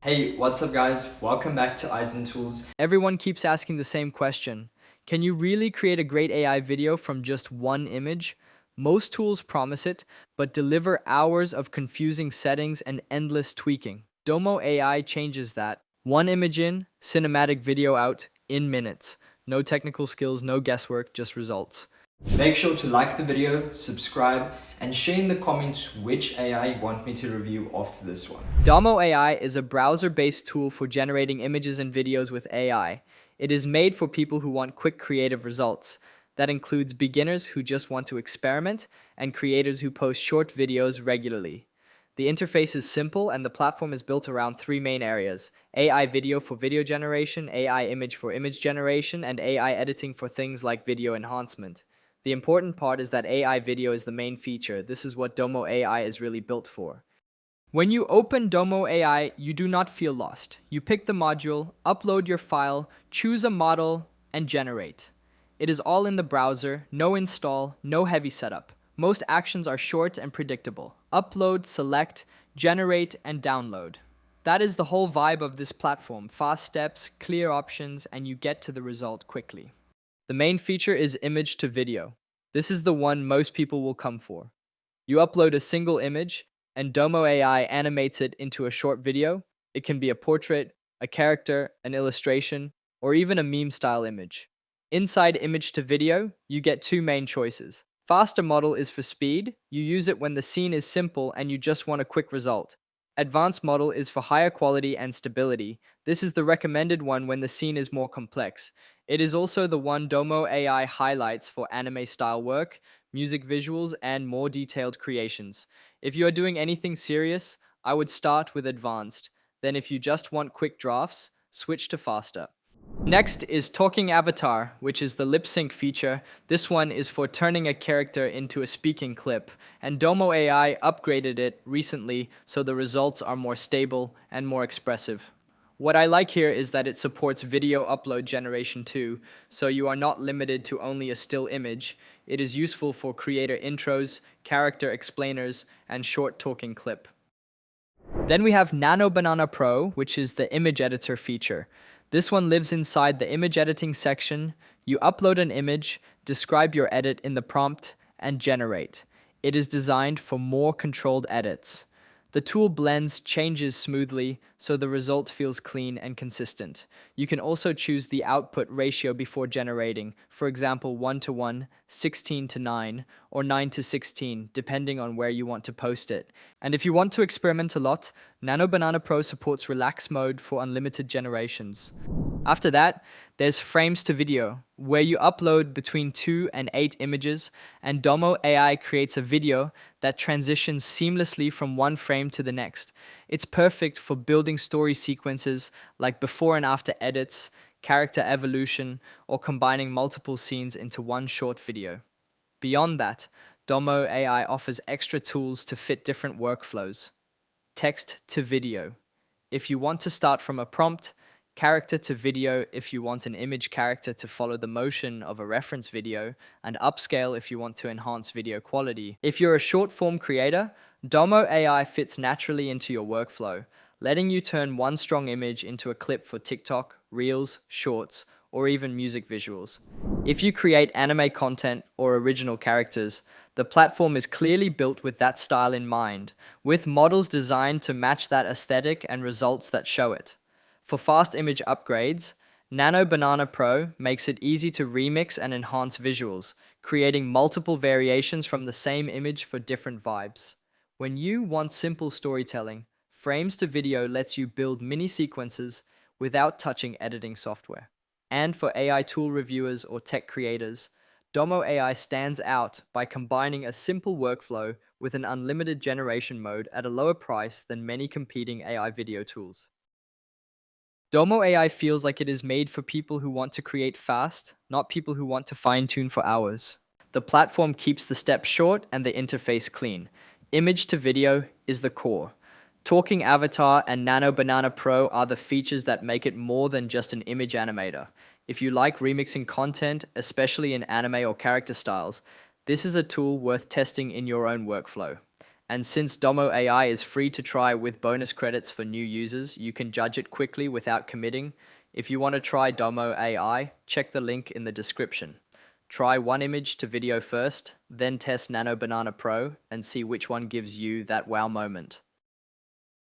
Hey, what's up guys? Welcome back to AiZen Tools. Everyone keeps asking the same question. Can you really create a great AI video from just one image? Most tools promise it, but deliver hours of confusing settings and endless tweaking. Domo AI changes that. One image in, cinematic video out, in minutes. No technical skills, no guesswork, just results. Make sure to like the video, subscribe, and share in the comments which AI you want me to review after this one. Domo AI is a browser-based tool for generating images and videos with AI. It is made for people who want quick creative results. That includes beginners who just want to experiment and creators who post short videos regularly. The interface is simple and the platform is built around three main areas: AI video for video generation, AI image for image generation, and AI editing for things like video enhancement. The important part is that AI video is the main feature. This is what Domo AI is really built for. When you open Domo AI, you do not feel lost. You pick the module, upload your file, choose a model, and generate. It is all in the browser, no install, no heavy setup. Most actions are short and predictable. Upload, select, generate, and download. That is the whole vibe of this platform. Fast steps, clear options, and you get to the result quickly. The main feature is image to video. This is the one most people will come for. You upload a single image, and Domo AI animates it into a short video. It can be a portrait, a character, an illustration, or even a meme-style image. Inside image to video, you get two main choices. Faster model is for speed. You use it when the scene is simple and you just want a quick result. Advanced model is for higher quality and stability. This is the recommended one when the scene is more complex. It is also the one Domo AI highlights for anime-style work, music visuals, and more detailed creations. If you are doing anything serious, I would start with advanced. Then if you just want quick drafts, switch to faster. Next is Talking Avatar, which is the lip sync feature. This one is for turning a character into a speaking clip, and Domo AI upgraded it recently so the results are more stable and more expressive. What I like here is that it supports video upload generation too, so you are not limited to only a still image. It is useful for creator intros, character explainers, and short talking clip. Then we have Nano Banana Pro, which is the image editor feature. This one lives inside the image editing section. You upload an image, describe your edit in the prompt, and generate. It is designed for more controlled edits. The tool blends changes smoothly, so the result feels clean and consistent. You can also choose the output ratio before generating, for example 1:1, 16:9, or 9:16, depending on where you want to post it. And if you want to experiment a lot, Nano Banana Pro supports relax mode for unlimited generations. After that, there's frames to video, where you upload between 2 and 8 images, and Domo AI creates a video that transitions seamlessly from one frame to the next. It's perfect for building story sequences like before and after edits, character evolution, or combining multiple scenes into one short video. Beyond that, Domo AI offers extra tools to fit different workflows. Text to video. If you want to start from a prompt, character to video if you want an image character to follow the motion of a reference video, and upscale if you want to enhance video quality. If you're a short form creator, Domo AI fits naturally into your workflow, letting you turn one strong image into a clip for TikTok, Reels, Shorts, or even music visuals. If you create anime content or original characters, the platform is clearly built with that style in mind, with models designed to match that aesthetic and results that show it. For fast image upgrades, Nano Banana Pro makes it easy to remix and enhance visuals, creating multiple variations from the same image for different vibes. When you want simple storytelling, frames to video lets you build mini sequences without touching editing software. And for AI tool reviewers or tech creators, Domo AI stands out by combining a simple workflow with an unlimited generation mode at a lower price than many competing AI video tools. Domo AI feels like it is made for people who want to create fast, not people who want to fine-tune for hours. The platform keeps the steps short and the interface clean. Image to video is the core. Talking Avatar and Nano Banana Pro are the features that make it more than just an image animator. If you like remixing content, especially in anime or character styles, this is a tool worth testing in your own workflow. And since Domo AI is free to try with bonus credits for new users, you can judge it quickly without committing. If you want to try Domo AI, check the link in the description. Try one image to video first, then test Nano Banana Pro and see which one gives you that wow moment.